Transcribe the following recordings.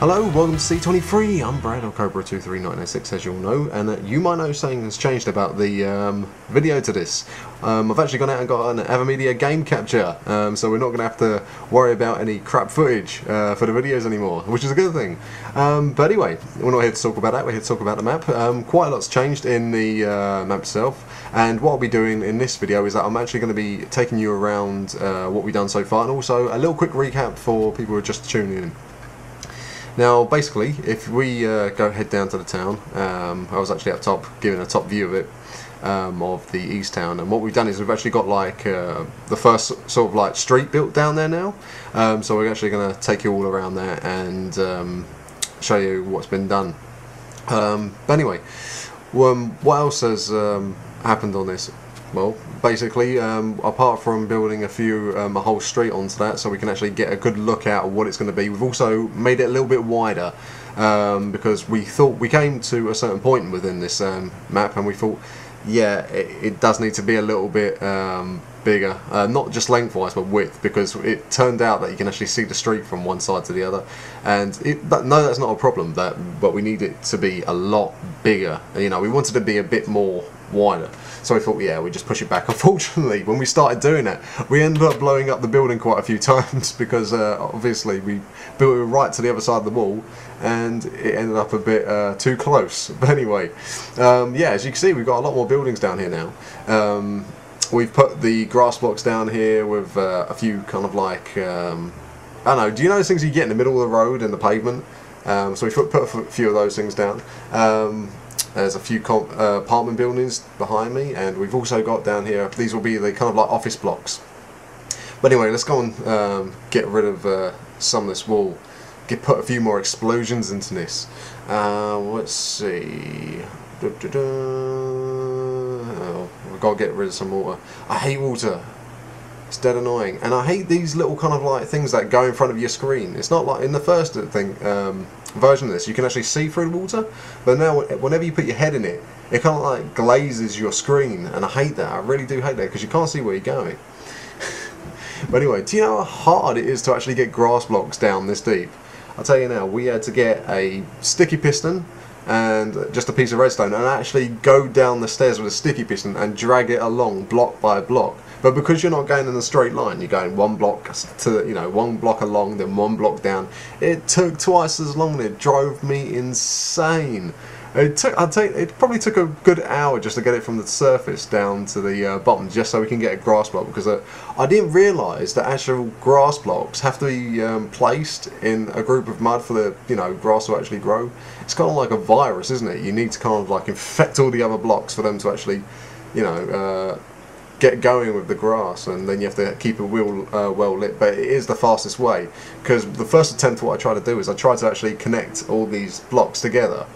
Hello, welcome to C23. I'm Brad, or Cobra23906 as you'll know, and you might know something has changed about the video to this. I've actually gone out and got an AverMedia game capture, so we're not going to have to worry about any crap footage for the videos anymore, which is a good thing. But anyway, we're not here to talk about that, we're here to talk about the map. Quite a lot's changed in the map itself, and what I'll be doing in this video is that I'm actually going to be taking you around what we've done so far, and also a little quick recap for people who are just tuning in. Now, basically, if we head down to the town, I was actually up top giving a top view of it, of the east town, and what we've done is we've actually got like the first sort of like street built down there now. So we're actually going to take you all around there and show you what's been done. But anyway, what else has happened on this? Well, basically, apart from building a whole street onto that, so we can actually get a good look out of what it's going to be, we've also made it a little bit wider, because we thought we came to a certain point within this map, and we thought, yeah, it does need to be a little bit bigger, not just lengthwise but width, because it turned out that you can actually see the street from one side to the other, and no, that's not a problem. But we need it to be a lot bigger. You know, we wanted to be a bit more wider. So we thought, yeah, we just push it back. Unfortunately, when we started doing that, we ended up blowing up the building quite a few times because obviously we built it right to the other side of the wall, and it ended up a bit too close. But anyway, yeah, as you can see, we've got a lot more buildings down here now. We've put the grass blocks down here with a few kind of like, I don't know, do you know those things you get in the middle of the road and the pavement? So we put a few of those things down. There's a few apartment buildings behind me, and we've also got down here, these will be the kind of like office blocks. But anyway, let's go and get rid of some of this wall, put a few more explosions into this. Let's see. Oh, I've got to get rid of some water. I hate water. It's dead annoying, and I hate these little kind of like things that go in front of your screen. It's not like in the first version of this, you can actually see through the water, but now whenever you put your head in it, it kind of like glazes your screen, and I hate that. I really do hate that, because you can't see where you're going. But anyway, do you know how hard it is to actually get grass blocks down this deep? I'll tell you now, we had to get a sticky piston and just a piece of redstone and actually go down the stairs with a sticky piston and drag it along block by block. But because you're not going in a straight line, you're going one block to, you know, one block along, then one block down. It took twice as long, and it drove me insane. I'd say it probably took a good hour just to get it from the surface down to the bottom, just so we can get a grass block, because I didn't realise that actual grass blocks have to be placed in a group of mud for the, you know, grass to actually grow. It's kind of like a virus, isn't it? You need to kind of like infect all the other blocks for them to actually, you know, get going with the grass, and then you have to keep it well lit. But it is the fastest way, because the first attempt, what I try to do is I try to actually connect all these blocks together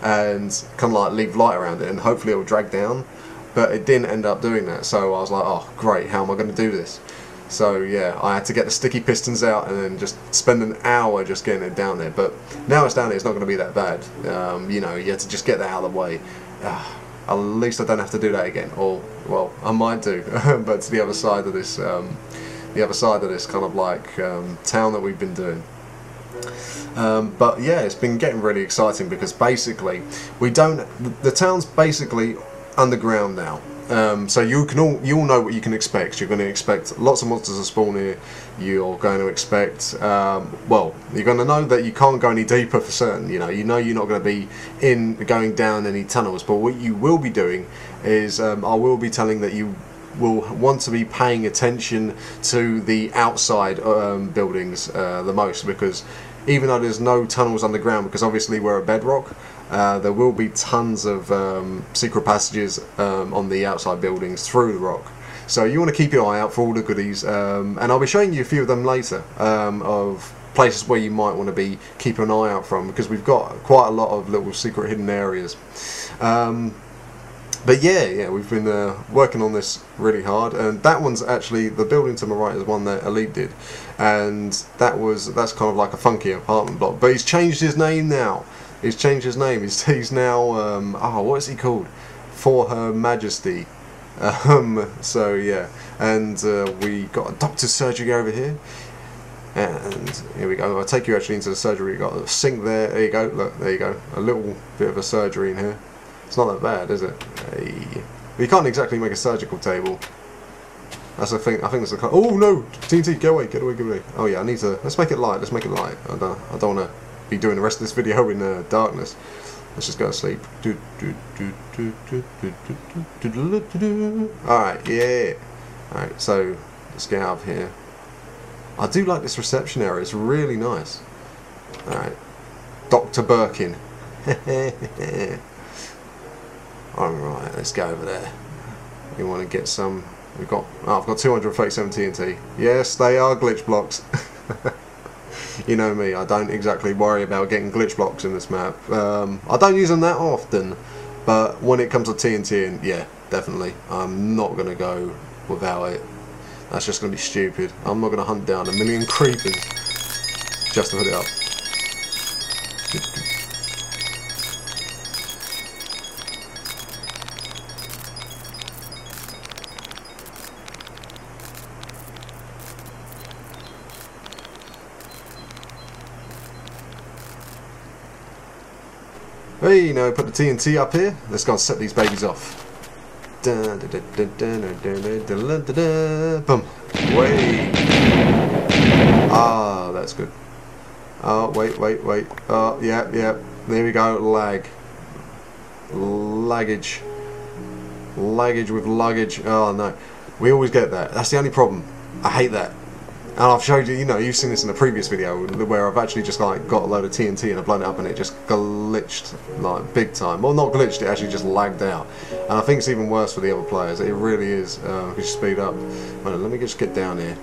and kind of like leave light around it, and hopefully it will drag down, but it didn't end up doing that. So I was like, oh great, how am I going to do this? So yeah, I had to get the sticky pistons out and then just spend an hour just getting it down there. But now it's down there, it's not going to be that bad. You know, you have to just get that out of the way. At least I don't have to do that again, or well, I might do, but to the other side of this, kind of like town that we've been doing. But yeah, it's been getting really exciting, because basically the town's basically underground now. So you all know what you can expect. You're going to expect lots of monsters to spawn here. You're going to expect, well, you're going to know that you can't go any deeper for certain. You know you're not going to be going down any tunnels. But what you will be doing is, I will be telling that you will want to be paying attention to the outside buildings the most, because even though there's no tunnels underground, because obviously we're a bedrock, there will be tons of secret passages on the outside buildings through the rock. So you want to keep your eye out for all the goodies, and I'll be showing you a few of them later, of places where you might want to be keeping an eye out from, because we've got quite a lot of little secret hidden areas. But yeah, we've been working on this really hard, and that one's actually, the building to my right is one that Elite did, and that's kind of like a funky apartment block. But he's changed his name now. He's changed his name. He's now oh, what is he called? For Her Majesty. So yeah, and we got a doctor's surgery over here. And here we go. I'll take you actually into the surgery. You've got a sink there. There you go. Look, there you go. A little bit of a surgery in here. It's not that bad, is it? Hey. You can't exactly make a surgical table. That's the thing. I think that's the. Oh no! TNT, get away! Get away! Get away! Oh yeah, I need to. Let's make it light. Let's make it light. I don't want to be doing the rest of this video in darkness. Let's just go to sleep. Alright, yeah. Alright, so let's get out of here. I do like this reception area. It's really nice. Alright. Dr. Birkin. Alright, let's go over there. We want to get some. I've got 237 TNT. Yes, they are glitch blocks. You know me, I don't exactly worry about getting glitch blocks in this map. I don't use them that often, but when it comes to TNT, yeah, definitely. I'm not going to go without it. That's just going to be stupid. I'm not going to hunt down a million creepers just to put it up. Hey, now put the TNT up here. Let's go and set these babies off. Boom. Way. Ah, that's good. Oh, wait. Oh, yeah. There we go. Lag. Laggage. Laggage with luggage. Oh, no. We always get that. That's the only problem. I hate that. And I've showed you, you've seen this in a previous video where I've actually just like got a load of TNT and I've blown it up and it just glitched like big time. Well, not glitched, it actually just lagged out. And I think it's even worse for the other players. It really is. If you speed up. Well, let me just get down here.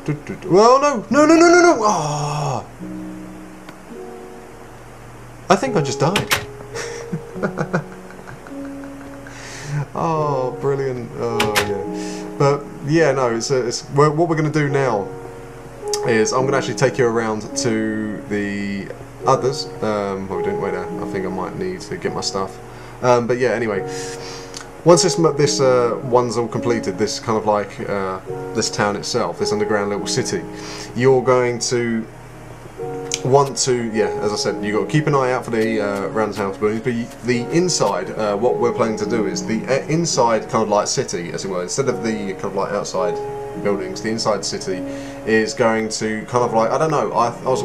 Well, no! Oh! I think I just died. Oh, brilliant. Oh, yeah. But, yeah, no, what we're going to do now is I'm going to actually take you around to the others. What are we doing? Wait there. I think I might need to get my stuff. But yeah, anyway, once this one's all completed, this kind of like this town itself, this underground little city, you're going to want to, yeah, as I said, you've got to keep an eye out for the roundhouse buildings, but the inside, what we're planning to do is the inside kind of like city, as it were, instead of the kind of like outside buildings, the inside city is going to kind of like, I don't know,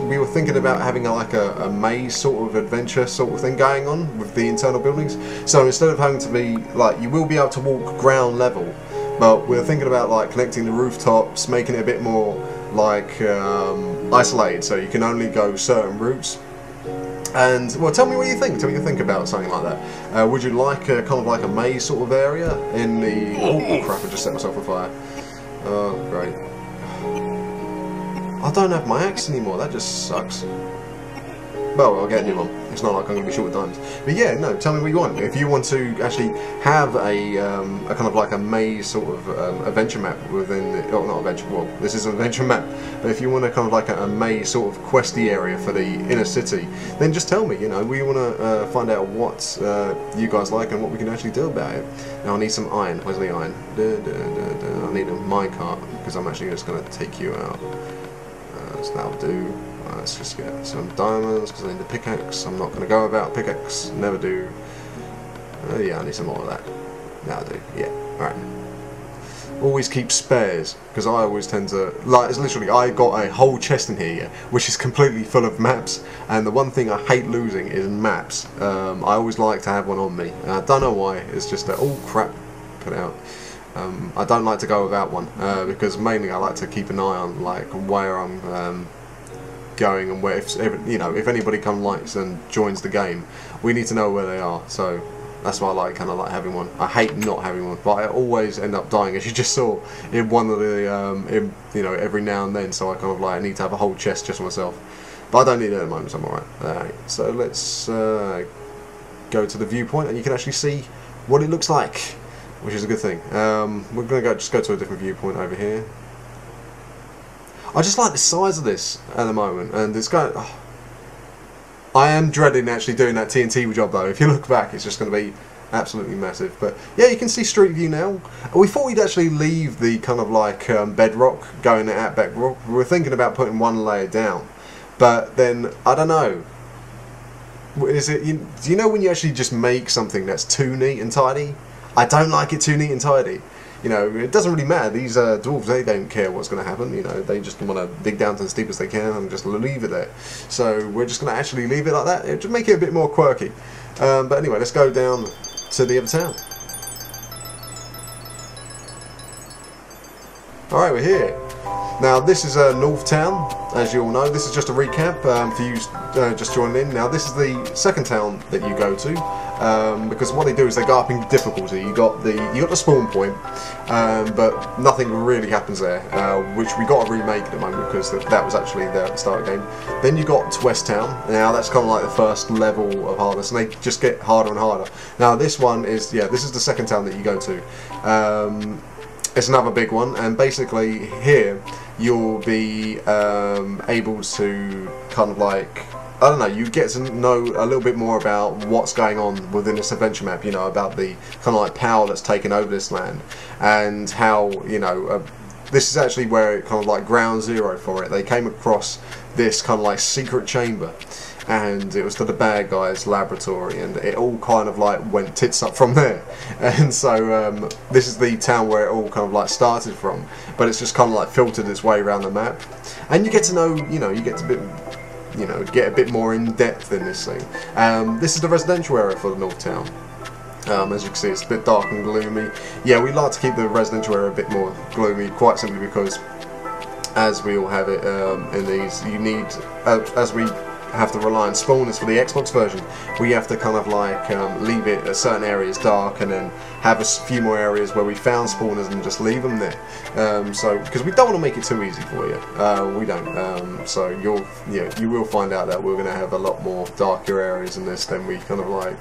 we were thinking about having like a maze sort of adventure sort of thing going on with the internal buildings. So instead of having to be like, you will be able to walk ground level, but we're thinking about like connecting the rooftops, making it a bit more like isolated, so you can only go certain routes. And well, tell me what you think. Tell me what you think about something like that. Would you like a kind of like a maze sort of area in the? Oh crap! I just set myself on fire. Oh great! I don't have my axe anymore. That just sucks. Well, I'll get a new one. It's not like I'm going to be short of diamonds. But yeah, no, tell me what you want. If you want to actually have a kind of like a maze sort of adventure map within the, oh, not adventure, well, this is an adventure map, but if you want a kind of like a maze sort of questy area for the inner city, then just tell me, we want to find out what you guys like and what we can actually do about it. Now I need some iron. Where's the iron? I need a minecart, because I'm actually just going to take you out. So that'll do. Let's just get some diamonds because I need the pickaxe. I'm not going to go without pickaxe. Never do. Yeah, I need some more of that. That'll do. Yeah. Alright. Always keep spares, because I always tend to, like, it's literally, I got a whole chest in here, which is completely full of maps, and the one thing I hate losing is maps. I always like to have one on me. I don't know why. It's just that, oh crap, put it out. I don't like to go without one, because mainly I like to keep an eye on like where I'm going and where, if anybody comes and joins the game, we need to know where they are. So that's why I like kind of like having one. I hate not having one, but I always end up dying, as you just saw in one of the every now and then. So I kind of like, I need to have a whole chest just for myself, but I don't need it at the moment, so I'm alright. Alright, so let's go to the viewpoint and you can actually see what it looks like, which is a good thing. We're going to just go to a different viewpoint over here. I just like the size of this at the moment, and it's going. I am dreading actually doing that TNT job though. If you look back, it's just going to be absolutely massive. But yeah, you can see Street View now. We thought we'd actually leave the kind of like bedrock going at bedrock. We were thinking about putting one layer down, but then I don't know. Is it? Do you know when you actually just make something that's too neat and tidy? I don't like it too neat and tidy. You know, it doesn't really matter. These dwarves, they don't care what's going to happen. You know, they just want to dig down to as deep as they can and just leave it there. So we're just going to actually leave it like that. It just make it a bit more quirky. But anyway, let's go down to the other town. Alright, we're here. Now this is North Town, as you all know. This is just a recap for you just joining in. Now this is the second town that you go to, because what they do is they go up in difficulty. You got the spawn point, but nothing really happens there, which we got to remake at the moment because that was actually there at the start of the game. Then you got West Town. Now that's kind of like the first level of hardness, and they just get harder and harder. Now this one is, yeah, this is the second town that you go to. It's another big one, and basically here you'll be able to kind of like, I don't know, you get to know a little bit more about what's going on within this adventure map, you know, about the kind of like power that's taken over this land, and how, you know, this is actually where it kind of like ground zero for it. They came across this kind of like secret chamber, and it was to the bad guys' laboratory, and it all kind of like went tits up from there. And so this is the town where it all kind of like started from, but it's just kind of like filtered its way around the map, and you get to know, you know, you get a bit more in depth in this thing. This is the residential area for the North Town. As you can see, it's a bit dark and gloomy. Yeah, we like to keep the residential area a bit more gloomy, quite simply because, as we all have it in these, you need, as we have to rely on spawners for the Xbox version, we have to kind of like leave it at certain areas dark, and then have a few more areas where we found spawners and just leave them there. So because we don't want to make it too easy for you, we don't. So you will find out that we're going to have a lot more darker areas in this than we kind of like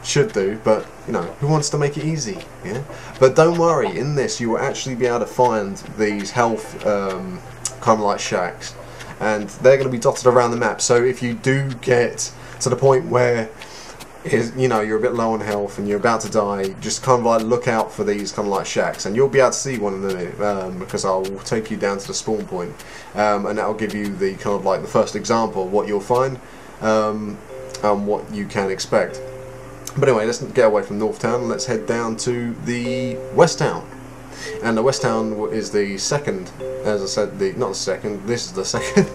should do, but you know, who wants to make it easy? Yeah. But don't worry, in this you will actually be able to find these health kind of like shacks, and they're going to be dotted around the map. So if you do get to the point where you know, you're a bit low on health and you're about to die, just kind of like look out for these kind of like shacks, and you'll be able to see one in a minute, because I'll take you down to the spawn point, and that'll give you the kind of like the first example of what you'll find, and what you can expect. But anyway, let's get away from North Town and let's head down to the West Town. And the West Town is the second, as I said, not the second, this is the second,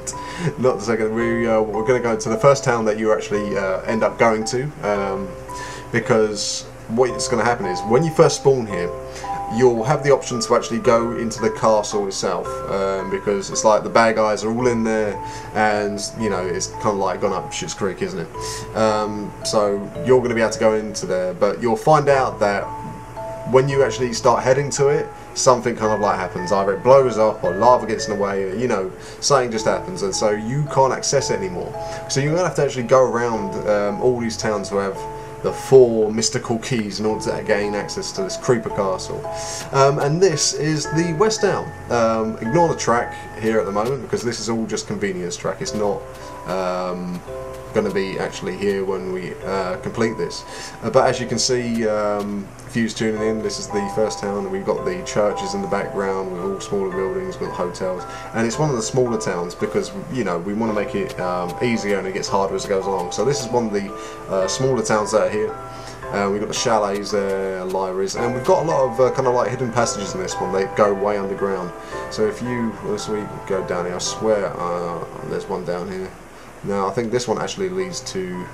not the second. We're going to go to the first town that you actually end up going to, because what's going to happen is, when you first spawn here, you'll have the option to actually go into the castle itself, because it's like the bad guys are all in there, and you know, it's kind of like gone up Schitt's Creek, isn't it? So you're going to be able to go into there, but you'll find out that when you actually start heading to it, something kind of like happens. Either it blows up, or lava gets in the way, or, you know, something just happens, and so you can't access it anymore. So you're going to have to actually go around all these towns who have the 4 mystical keys in order to gain access to this creeper castle. And this is the West Town. Ignore the track here at the moment, because this is all just convenience track. It's not going to be actually here when we complete this. But as you can see, if you're tuning in, this is the first town, and we've got the churches in the background with all smaller buildings, with hotels, and it's one of the smaller towns because, you know, we want to make it easier, and it gets harder as it goes along. So this is one of the smaller towns that are here. We've got the chalets there, libraries, and we've got a lot of kind of like hidden passages in this one. They go way underground. So if you, as we go down here, I swear there's one down here. Now I think this one actually leads to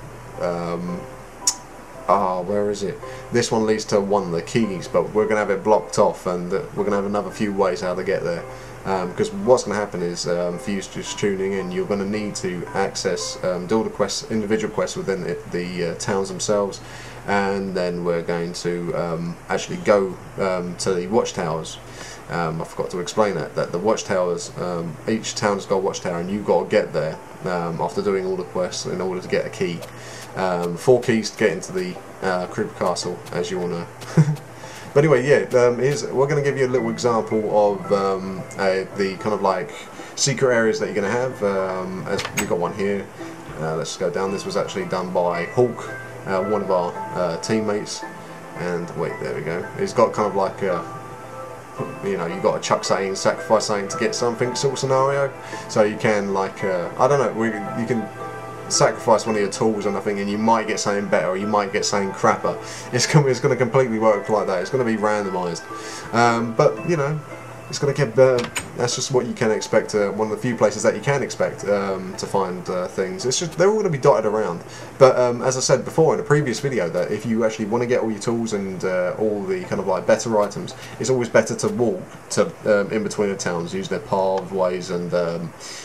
where is it? This one leads to one of the keys, but we're going to have it blocked off, and we're going to have another few ways how to get there. Because what's going to happen is, for you just tuning in, you're going to need to access, do all the quests, individual quests within the towns themselves, and then we're going to actually go to the watchtowers. I forgot to explain that the watchtowers, each town has got a watchtower, and you've got to get there after doing all the quests in order to get a key. 4 keys to get into the creeper castle, as you all know. But anyway, yeah, we're going to give you a little example of the kind of like secret areas that you're going to have. As we've got one here. Let's go down. This was actually done by Hawk one of our teammates. And wait, there we go. He's got kind of like a, you know, you've got to chuck something, sacrifice something to get something sort of scenario. So you can like, I don't know, you can sacrifice one of your tools and I think, and you might get something better, or you might get something crapper. It's going to completely work like that. It's going to be randomised, but you know, it's going to get better. That's just what you can expect. One of the few places that you can expect to find things. It's just they're all going to be dotted around. But as I said before in a previous video, that if you actually want to get all your tools and all the kind of like better items, it's always better to walk to in between the towns, use their pathways, and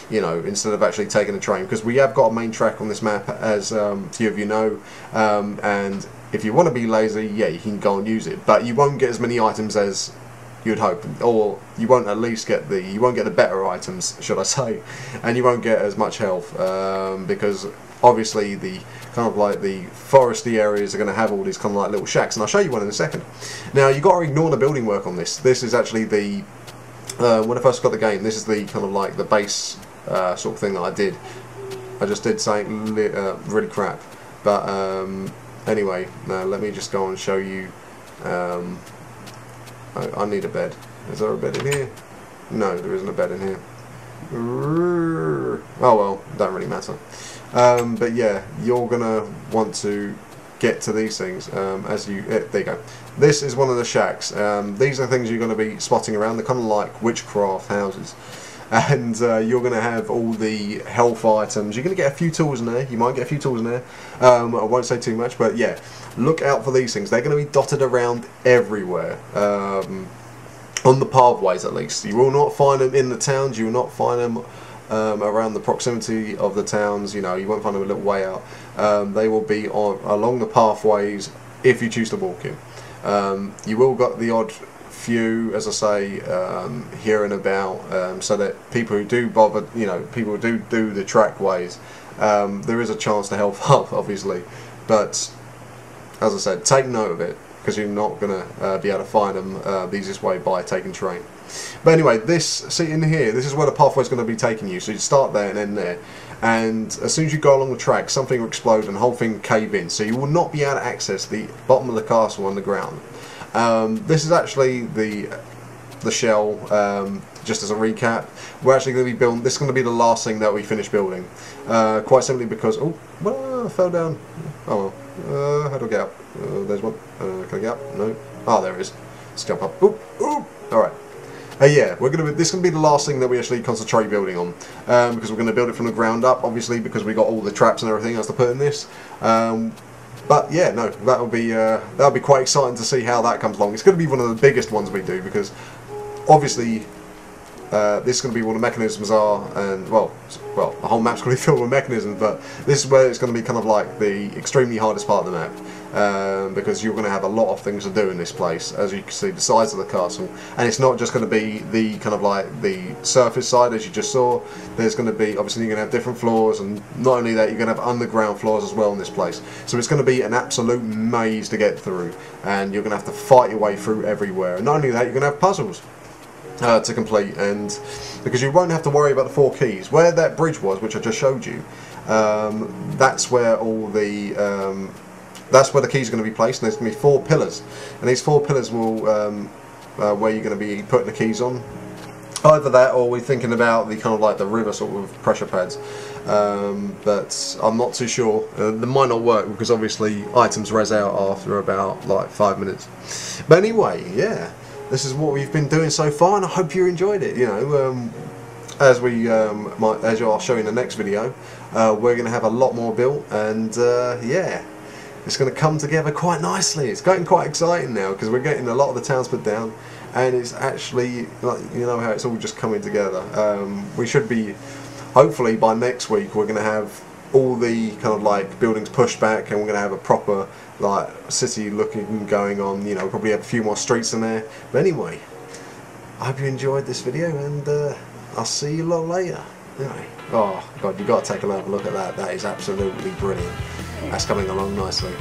you know, instead of actually taking a train, because we have got a main track on this map, as few of you know, and if you want to be lazy, yeah, you can go and use it, but you won't get as many items as you'd hope, or you won't at least get the better items, should I say, and you won't get as much health, because obviously the kind of like the foresty areas are going to have all these kind of like little shacks, and I'll show you one in a second. Now you got to ignore the building work on this. This is actually the when I first got the game, this is the kind of like the base sort of thing that I did. I just did something really crap, but anyway, now let me just go and show you. I need a bed. Is there a bed in here? No, there isn't a bed in here. Oh well, don't really matter. But yeah, you're gonna want to get to these things as you. There you go. This is one of the shacks. These are things you're going to be spotting around. They're kind of like witchcraft houses, and you're going to have all the health items. You're going to get a few tools in there. You might get a few tools in there. I won't say too much, but yeah, look out for these things. They're going to be dotted around everywhere. On the pathways, at least. You will not find them in the towns. You will not find them around the proximity of the towns. You know, you won't find them a little way out. They will be along the pathways if you choose to walk in. You will get the odd few, as I say, here and about, so that people who do bother, you know, people who do the trackways, there is a chance to help up, obviously. But as I said, take note of it, because you're not going to be able to find them the easiest way by taking train. But anyway, see in here, this is where the pathway is going to be taking you. So you start there and end there, and as soon as you go along the track, something will explode and the whole thing cave in. So you will not be able to access the bottom of the castle on the ground. This is actually the shell. Just as a recap, we're actually going to be building. This is going to be the last thing that we finish building. Quite simply because I fell down. Oh well. How do I get up? There's one. Can I get up? No. Ah, there it is. Let's jump up. Oop, oop. All right. Yeah, this is going to be the last thing that we actually concentrate building on, because we're going to build it from the ground up, obviously, because we got all the traps and everything else to put in this. But yeah, no, that'll be quite exciting to see how that comes along. It's going to be one of the biggest ones we do, because obviously this is going to be what the mechanisms are, and well, the whole map's going to be filled with mechanisms, but this is where it's going to be kind of like the extremely hardest part of the map. Because you're going to have a lot of things to do in this place, as you can see the size of the castle, and it's not just going to be the kind of like the surface side as you just saw. There's going to be, obviously you're going to have different floors, and not only that, you're going to have underground floors as well in this place. So it's going to be an absolute maze to get through, and you're going to have to fight your way through everywhere. And not only that, you're going to have puzzles to complete, and because you won't have to worry about the 4 keys. Where that bridge was, which I just showed you, that's where all the that's where the keys are going to be placed, and there's going to be 4 pillars, and these 4 pillars will where you're going to be putting the keys on. Either that, or we're thinking about the kind of like the river sort of pressure pads, but I'm not too sure. They might not work because obviously items res out after about like 5 minutes. But anyway, yeah, this is what we've been doing so far, and I hope you enjoyed it. You know, as I'll show you in the next video, we're going to have a lot more built, and yeah. It's going to come together quite nicely. It's getting quite exciting now, because we're getting a lot of the towns put down, and it's actually, like, you know how it's all just coming together. We should be, hopefully by next week, we're going to have all the kind of like buildings pushed back, and we're going to have a proper like city looking going on. You know, probably have a few more streets in there. But anyway, I hope you enjoyed this video, and I'll see you a lot later. Anyway, oh god, you've got to take a look at that. That is absolutely brilliant. That's coming along nicely.